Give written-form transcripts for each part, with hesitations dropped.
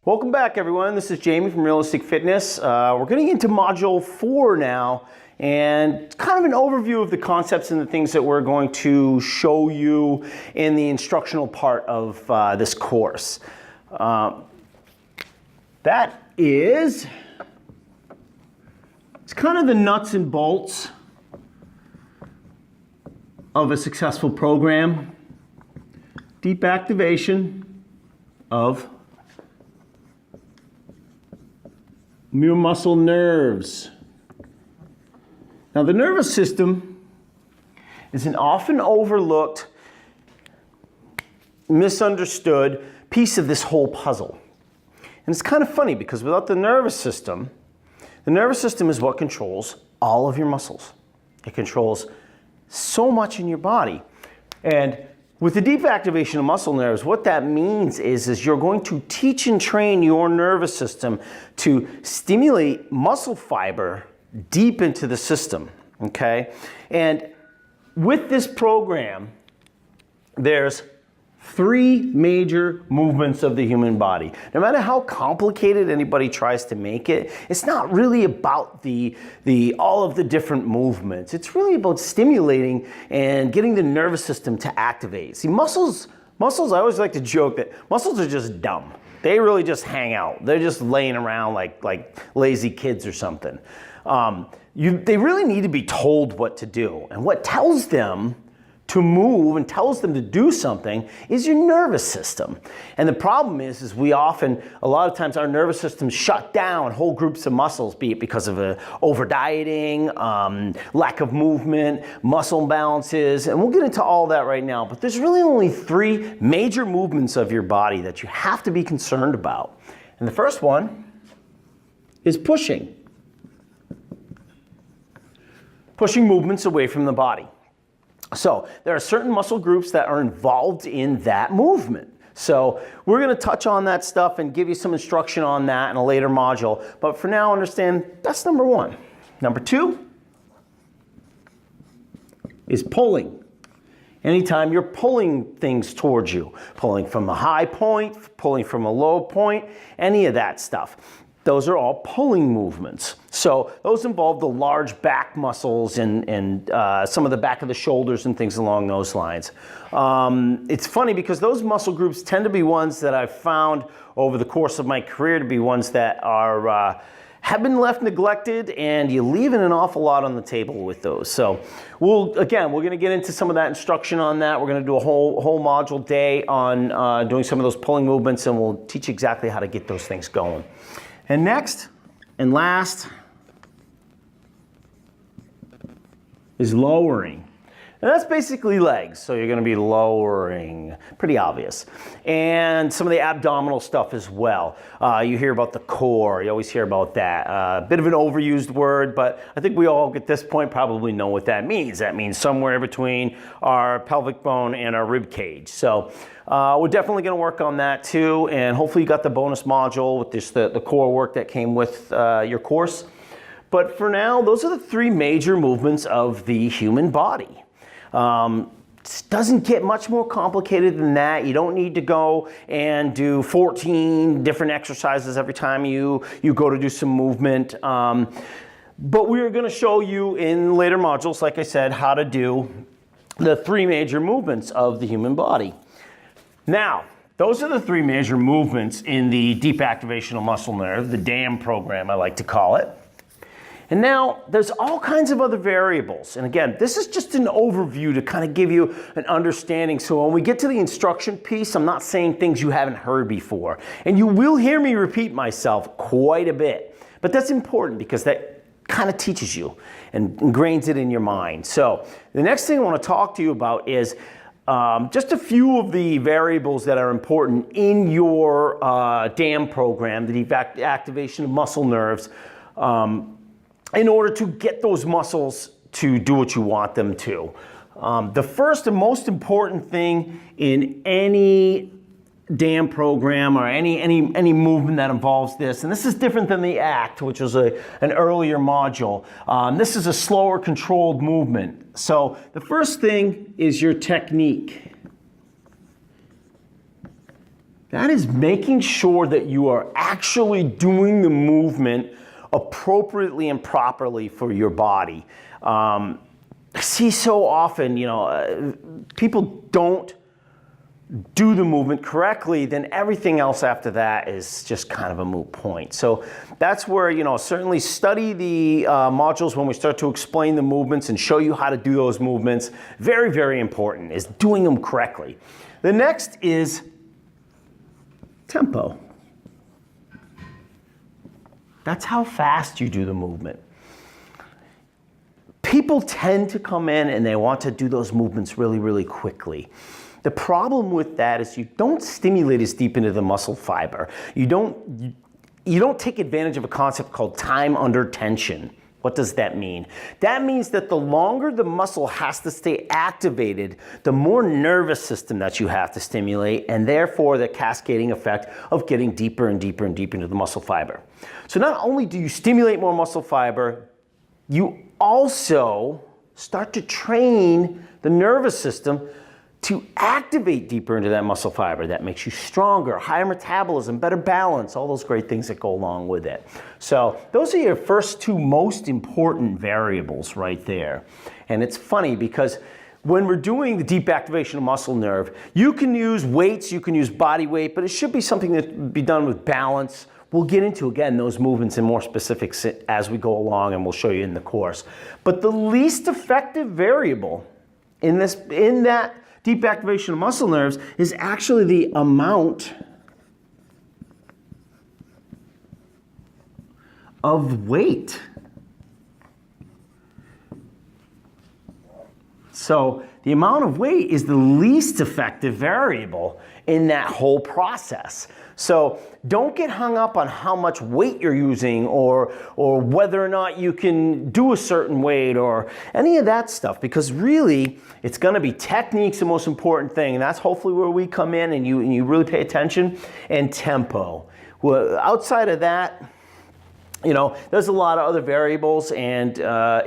Welcome back, everyone. This is Jamie from Realistic Fitness. We're getting into Module 4 now, and kind of an overview of the concepts and the things that we're going to show you in the instructional part of this course. That is, it's kind of the nuts and bolts of a successful program. Deep activation of muscle nerves. Now, the nervous system is an often overlooked, misunderstood piece of this whole puzzle. And it's kind of funny because without the nervous system is what controls all of your muscles. It controls so much in your body. And with the deep activation of muscle nerves, what that means is you're going to teach and train your nervous system to stimulate muscle fiber deep into the system, okay? And with this program, there's 3 major movements of the human body. No matter how complicated anybody tries to make it, it's not really about all of the different movements. It's really about stimulating and getting the nervous system to activate. See, muscles, I always like to joke that muscles are just dumb. They really just hang out. They're just laying around like lazy kids or something. They really need to be told what to do. And what tells them to move and tells them to do something is your nervous system. And the problem is we often, a lot of times our nervous system shut down whole groups of muscles, be it because of over dieting, lack of movement, muscle imbalances, and we'll get into all that right now. But there's really only 3 major movements of your body that you have to be concerned about. And the first one is pushing. Pushing movements away from the body. So there are certain muscle groups that are involved in that movement. So we're going to touch on that stuff and give you some instruction on that in a later module. But for now, understand that's number 1. Number 2 is pulling. Anytime you're pulling things towards you, pulling from a high point, pulling from a low point, any of that stuff. Those are all pulling movements. So those involve the large back muscles and some of the back of the shoulders and things along those lines. It's funny because those muscle groups tend to be ones that I've found over the course of my career to be ones that are have been left neglected, and you're leaving an awful lot on the table with those. So we're going to get into some of that instruction on that. We're going to do a whole module day on doing some of those pulling movements, and we'll teach you exactly how to get those things going. And next and last is lowering. And that's basically legs. So you're going to be lowering, pretty obvious. And some of the abdominal stuff as well. You hear about the core. You always hear about that. A bit of an overused word, but I think we all at this point probably know what that means. That means somewhere between our pelvic bone and our rib cage. So we're definitely going to work on that too. And hopefully you got the bonus module with this, the core work that came with your course. But for now, those are the 3 major movements of the human body. It doesn't get much more complicated than that. You don't need to go and do 14 different exercises every time you go to do some movement. But we're going to show you in later modules, like I said, how to do the 3 major movements of the human body. Now, those are the 3 major movements in the deep activational muscle nerve, the DAM program I like to call it. And now there's all kinds of other variables. And again, this is just an overview to kind of give you an understanding. So when we get to the instruction piece, I'm not saying things you haven't heard before. And you will hear me repeat myself quite a bit. But that's important because that kind of teaches you and ingrains it in your mind. So the next thing I want to talk to you about is just a few of the variables that are important in your DAM program, the deep activation of muscle nerves, in order to get those muscles to do what you want them to. The first and most important thing in any DAM program or any movement that involves this, and this is different than the ACT, which was an earlier module. This is a slower controlled movement. So the first thing is your technique. That is making sure that you are actually doing the movement appropriately and properly for your body. I see so often, people don't do the movement correctly, then everything else after that is just kind of a moot point. So that's where, certainly study the modules when we start to explain the movements and show you how to do those movements. Very, very important is doing them correctly. The next is tempo. That's how fast you do the movement. People tend to come in and they want to do those movements really, really quickly. The problem with that is you don't stimulate as deep into the muscle fiber. You don't take advantage of a concept called time under tension. What does that mean? That means that the longer the muscle has to stay activated, the more nervous system that you have to stimulate, and therefore the cascading effect of getting deeper and deeper and deeper into the muscle fiber. So not only do you stimulate more muscle fiber, you also start to train the nervous system to activate deeper into that muscle fiber. That makes you stronger, higher metabolism, better balance, all those great things that go along with it. So those are your first two most important variables right there. And it's funny because when we're doing the deep activation of muscle nerve, you can use weights, you can use body weight, but it should be something that be done with balance. We'll get into, again, those movements in more specifics as we go along, and we'll show you in the course. But the least effective variable in that deep activation of muscle nerves is actually the amount of weight. So the amount of weight is the least effective variable in that whole process. So don't get hung up on how much weight you're using or whether or not you can do a certain weight or any of that stuff, because really it's going to be technique's the most important thing, and that's hopefully where we come in and you really pay attention, and tempo. Well, outside of that, there's a lot of other variables, and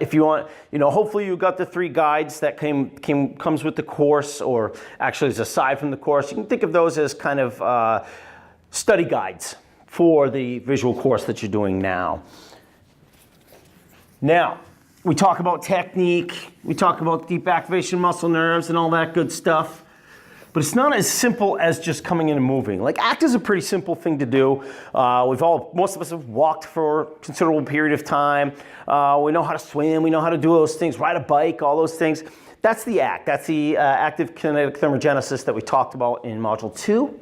if you want, hopefully you got the 3 guides that comes with the course, or actually is aside from the course. You can think of those as kind of study guides for the visual course that you're doing now. Now, we talk about technique, we talk about deep activation muscle nerves and all that good stuff. But it's not as simple as just coming in and moving. Like, ACT is a pretty simple thing to do. Most of us have walked for a considerable period of time. We know how to swim, we know how to do those things, ride a bike, all those things. That's the ACT. That's the active kinetic thermogenesis that we talked about in Module 2.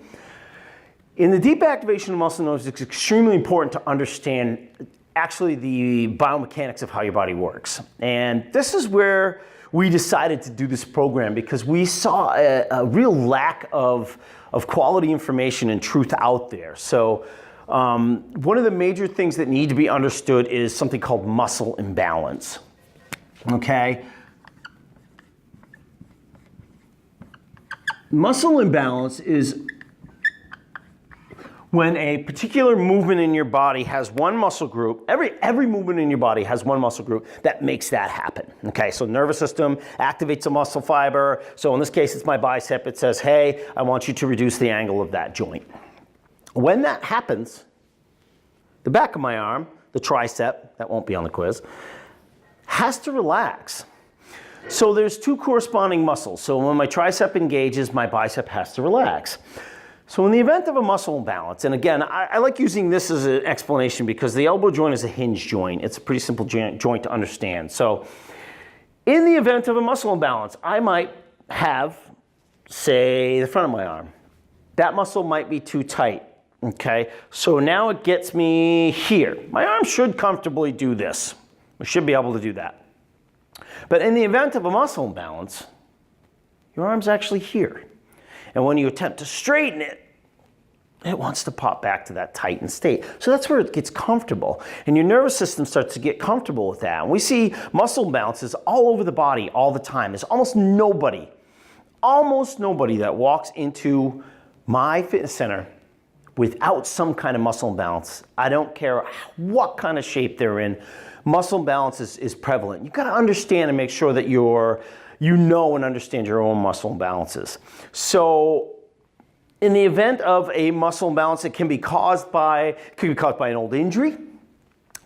In the deep activation of muscle nerves, it's extremely important to understand actually the biomechanics of how your body works. And this is where we decided to do this program, because we saw a real lack of quality information and truth out there. So one of the major things that need to be understood is something called muscle imbalance. Okay? Muscle imbalance is when a particular movement in your body has one muscle group, every movement in your body has one muscle group that makes that happen. Okay, so nervous system activates a muscle fiber. So in this case, it's my bicep. It says, hey, I want you to reduce the angle of that joint. When that happens, the back of my arm, the tricep, that won't be on the quiz, has to relax. So there's 2 corresponding muscles. So when my tricep engages, my bicep has to relax. So in the event of a muscle imbalance, and again, I like using this as an explanation because the elbow joint is a hinge joint. It's a pretty simple joint to understand. So in the event of a muscle imbalance, I might have, say, the front of my arm. That muscle might be too tight, okay? So now it gets me here. My arm should comfortably do this. We should be able to do that. But in the event of a muscle imbalance, your arm's actually here. And when you attempt to straighten it, it wants to pop back to that tightened state. So that's where it gets comfortable. And your nervous system starts to get comfortable with that. And we see muscle imbalances all over the body all the time. There's almost nobody that walks into my fitness center without some kind of muscle imbalance. I don't care what kind of shape they're in. Muscle imbalance is prevalent. You've got to understand and make sure that you know and understand your own muscle imbalances. So in the event of a muscle imbalance, it can be caused by an old injury.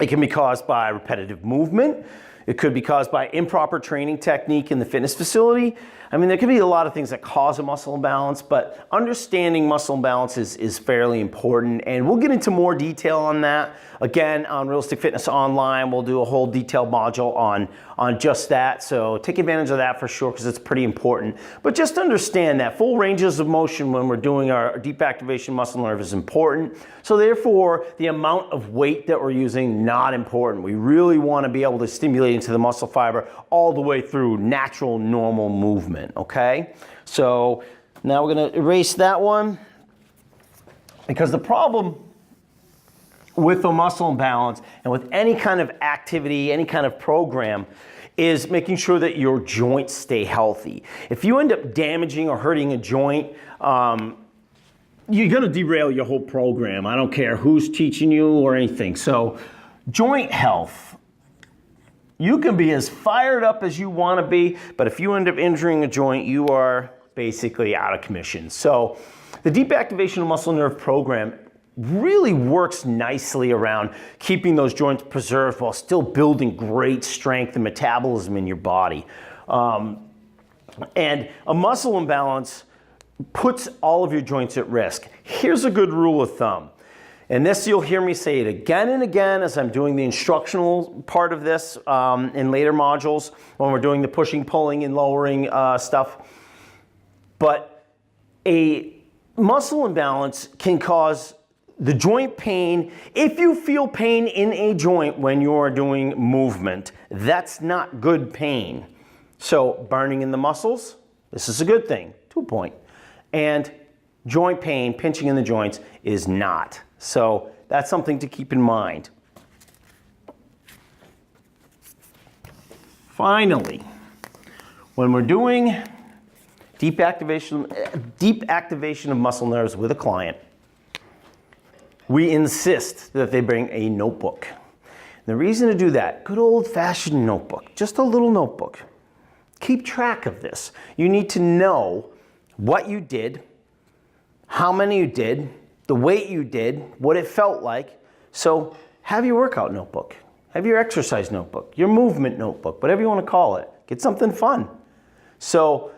It can be caused by repetitive movement. It could be caused by improper training technique in the fitness facility. I mean, there could be a lot of things that cause a muscle imbalance, but understanding muscle imbalance is fairly important, and we'll get into more detail on that. Again, on Realistic Fitness Online, we'll do a whole detailed module on just that, so take advantage of that for sure, because it's pretty important. But just understand that full ranges of motion when we're doing our deep activation muscle nerve is important, so therefore the amount of weight that we're using, not important. We really want to be able to stimulate into the muscle fiber all the way through natural, normal movement, okay? So now we're going to erase that one, because the problem with a muscle imbalance and with any kind of activity, any kind of program, is making sure that your joints stay healthy. If you end up damaging or hurting a joint, you're going to derail your whole program. I don't care who's teaching you or anything. So joint health, you can be as fired up as you want to be, but if you end up injuring a joint, you are basically out of commission. So the deep activation of muscle nerve program really works nicely around keeping those joints preserved while still building great strength and metabolism in your body. And a muscle imbalance puts all of your joints at risk. Here's a good rule of thumb. And this, you'll hear me say it again and again as I'm doing the instructional part of this in later modules when we're doing the pushing, pulling, and lowering stuff. But a muscle imbalance can cause the joint pain. If you feel pain in a joint when you're doing movement, that's not good pain. So burning in the muscles, this is a good thing, 2 point. And joint pain, pinching in the joints, is not. So that's something to keep in mind. Finally, when we're doing deep activation of muscle nerves with a client, we insist that they bring a notebook. The reason to do that, good old-fashioned notebook, just a little notebook. Keep track of this. You need to know what you did, how many you did, the weight you did, what it felt like. So have your workout notebook, have your exercise notebook, your movement notebook, whatever you want to call it. Get something fun. So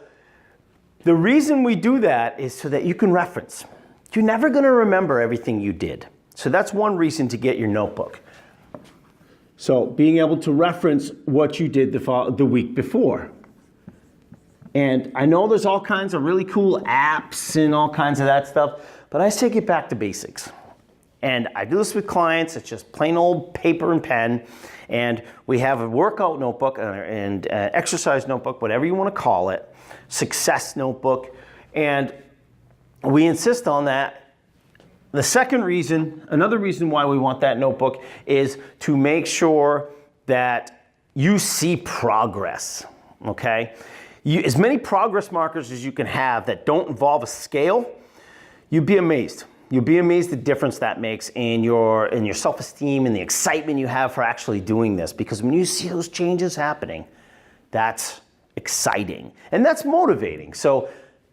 the reason we do that is so that you can reference. You're never going to remember everything you did. So that's one reason to get your notebook. So being able to reference what you did the week before. And I know there's all kinds of really cool apps and all kinds of that stuff, but I say get back to basics. And I do this with clients. It's just plain old paper and pen. And we have a workout notebook and exercise notebook, whatever you want to call it, success notebook. And we insist on that. The second reason, another reason why we want that notebook, is to make sure that you see progress, okay? As many progress markers as you can have that don't involve a scale, you'd be amazed. You'll be amazed the difference that makes in your self-esteem and the excitement you have for actually doing this. Because when you see those changes happening, that's exciting and that's motivating. So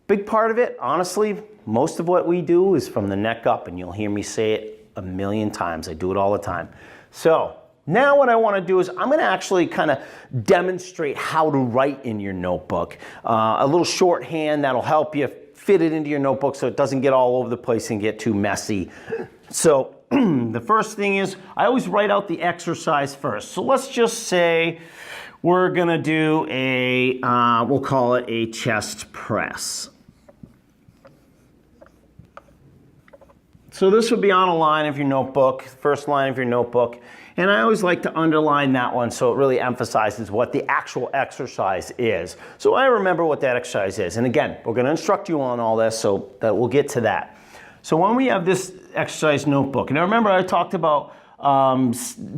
big part of it, honestly, most of what we do is from the neck up, and you'll hear me say it a million times. I do it all the time. So now what I want to do is I'm going to actually kind of demonstrate how to write in your notebook. A little shorthand that'll help you fit it into your notebook so it doesn't get all over the place and get too messy. So the first thing is I always write out the exercise first. So let's just say we're going to do a, we'll call it a chest press. So this would be on a line of your notebook, first line of your notebook. And I always like to underline that one so it really emphasizes what the actual exercise is. So I remember what that exercise is. And again, we're going to instruct you on all this so that we'll get to that. So when we have this exercise notebook, and I remember I talked about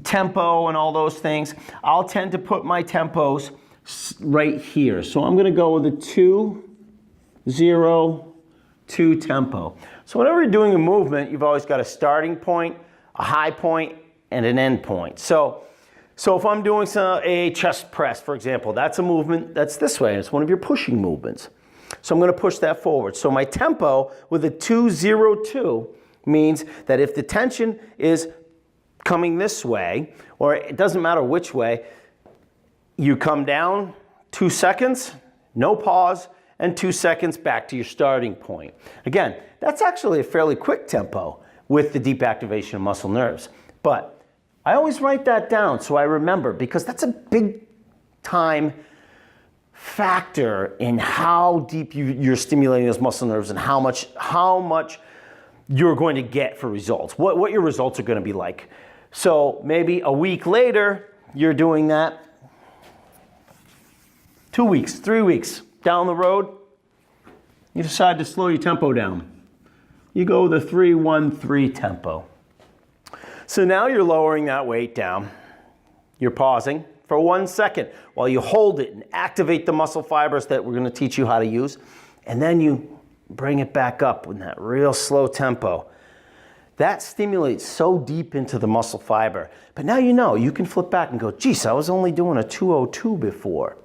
tempo and all those things, I'll tend to put my tempos right here. So I'm going to go with a 2, 0, 2 tempo. So whenever you're doing a movement, you've always got a starting point, a high point, and an end point. So if I'm doing a chest press, for example, that's a movement that's this way. It's one of your pushing movements. So I'm going to push that forward. So my tempo with a 202 means that if the tension is coming this way, or it doesn't matter which way, you come down 2 seconds, no pause, and 2 seconds back to your starting point. Again, that's actually a fairly quick tempo with the deep activation of muscle nerves. But I always write that down so I remember, because that's a big time factor in how deep you're stimulating those muscle nerves and how much you're going to get for results, what your results are going to be like. So maybe a week later, you're doing that. 2 weeks, 3 weeks down the road, you decide to slow your tempo down. You go the 3-1-3 tempo. So now you're lowering that weight down. You're pausing for 1 second while you hold it and activate the muscle fibers that we're going to teach you how to use. And then you bring it back up with that real slow tempo. That stimulates so deep into the muscle fiber. But now you know, you can flip back and go, geez, I was only doing a 202 before.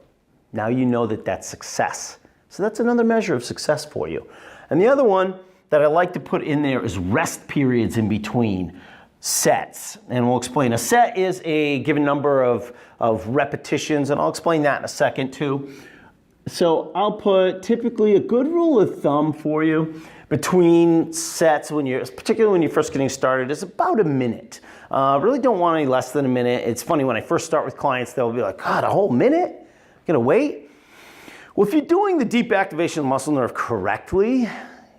Now you know that that's success. So that's another measure of success for you. And the other one that I like to put in there is rest periods in between sets. And we'll explain. A set is a given number of repetitions, and I'll explain that in a second too. So I'll put typically a good rule of thumb for you between sets, particularly when you're first getting started, is about a minute. Really don't want any less than a minute. It's funny, when I first start with clients, they'll be like, God, a whole minute? Gonna wait? Well, if you're doing the deep activation of the muscle nerve correctly,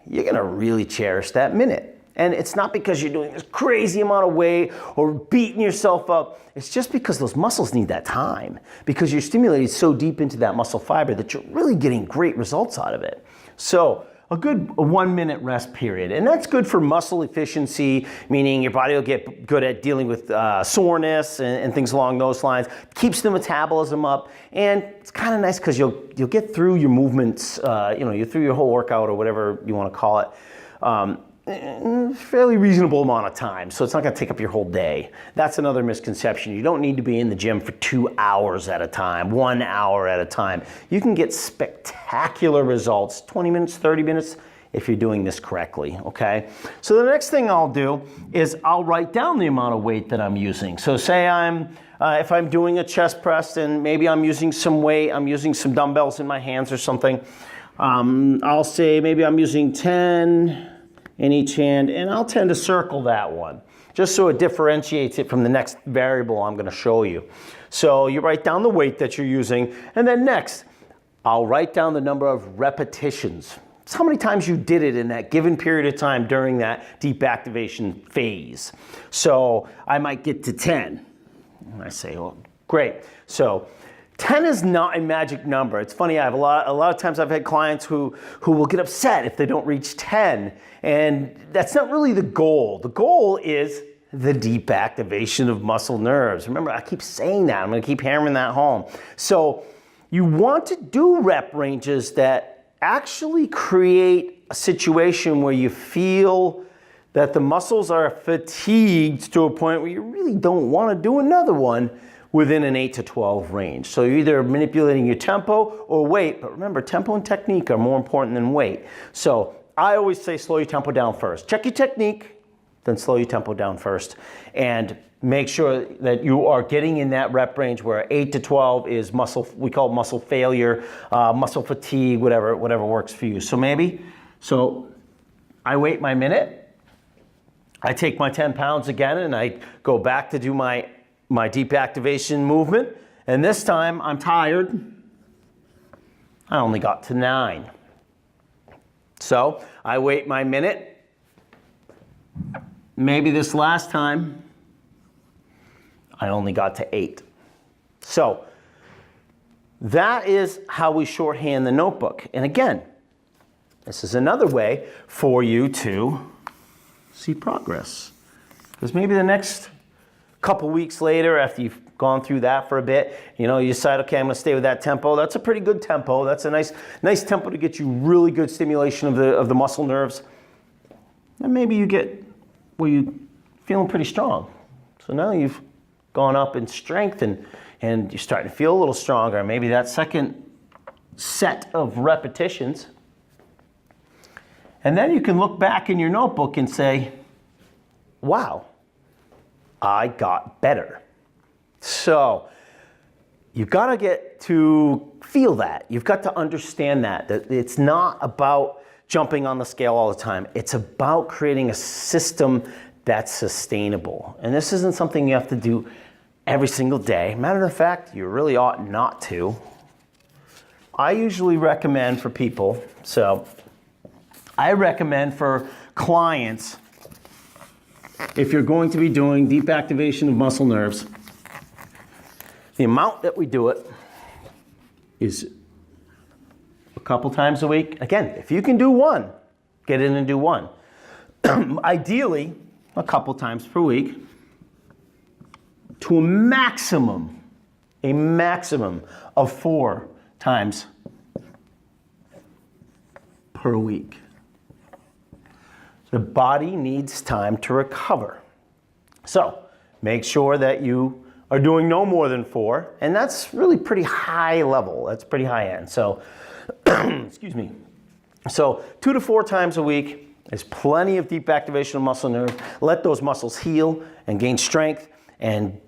you're gonna really cherish that minute. And it's not because you're doing this crazy amount of weight or beating yourself up. It's just because those muscles need that time, because you're stimulating so deep into that muscle fiber that you're really getting great results out of it. So a 1 minute rest period. And that's good for muscle efficiency, meaning your body will get good at dealing with soreness and things along those lines. Keeps the metabolism up. And it's kind of nice because you'll get through your movements, you're through your whole workout or whatever you want to call it. Fairly reasonable amount of time, so it's not going to take up your whole day. That's another misconception. You don't need to be in the gym for 2 hours at a time, 1 hour at a time. You can get spectacular results, 20 minutes, 30 minutes, if you're doing this correctly, okay? So the next thing I'll do is I'll write down the amount of weight that I'm using. So say if I'm doing a chest press and maybe I'm using some weight, I'm using some dumbbells in my hands or something, I'll say maybe I'm using 10 in each hand, and I'll tend to circle that one, just so it differentiates it from the next variable I'm gonna show you. So you write down the weight that you're using, and then next, I'll write down the number of repetitions. It's how many times you did it in that given period of time during that deep activation phase. So I might get to 10. And I say, well, great. So 10 is not a magic number. It's funny, I have a lot of times I've had clients who will get upset if they don't reach 10, and that's not really the goal. The goal is the deep activation of muscle nerves. Remember, I keep saying that. I'm gonna keep hammering that home. So you want to do rep ranges that actually create a situation where you feel that the muscles are fatigued to a point where you really don't want to do another one within an 8 to 12 range. So you're either manipulating your tempo or weight, but remember, tempo and technique are more important than weight. So I always say slow your tempo down first. Check your technique, then slow your tempo down first, and make sure that you are getting in that rep range where 8 to 12 is muscle, we call it muscle failure, muscle fatigue, whatever works for you. So I wait my minute, I take my 10 pounds again, and I go back to do my deep activation movement, and this time I'm tired. I only got to 9. So I wait my minute. Maybe this last time I only got to 8. So that is how we shorthand the notebook. And again, this is another way for you to see progress. Because maybe the next couple weeks later, after you've gone through that for a bit, you decide, okay, I'm gonna stay with that tempo. That's a pretty good tempo. That's a nice tempo to get you really good stimulation of the muscle nerves. And maybe you get where you're feeling pretty strong. So now you've gone up in strength and you're starting to feel a little stronger. Maybe that second set of repetitions, And then you can look back in your notebook and say, wow, I got better. So you've got to get to feel that. You've got to understand that it's not about jumping on the scale all the time. It's about creating a system that's sustainable. And this isn't something you have to do every single day. Matter of fact, you really ought not to. I usually recommend for people, so I recommend for clients, if you're going to be doing deep activation of muscle nerves, the amount that we do it is a couple times a week. Again, if you can do one, get in and do one. Ideally, a couple times per week to a maximum of 4 times per week. The body needs time to recover. So make sure that you are doing no more than 4, and that's really pretty high level. That's pretty high end. So, excuse me. So 2 to 4 times a week is plenty of deep activation of muscle nerve. Let those muscles heal and gain strength, and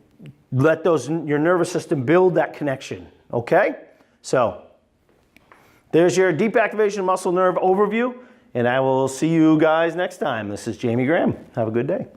let your nervous system build that connection, okay? So there's your deep activation muscle nerve overview, and I will see you guys next time. This is Jamie Graham. Have a good day.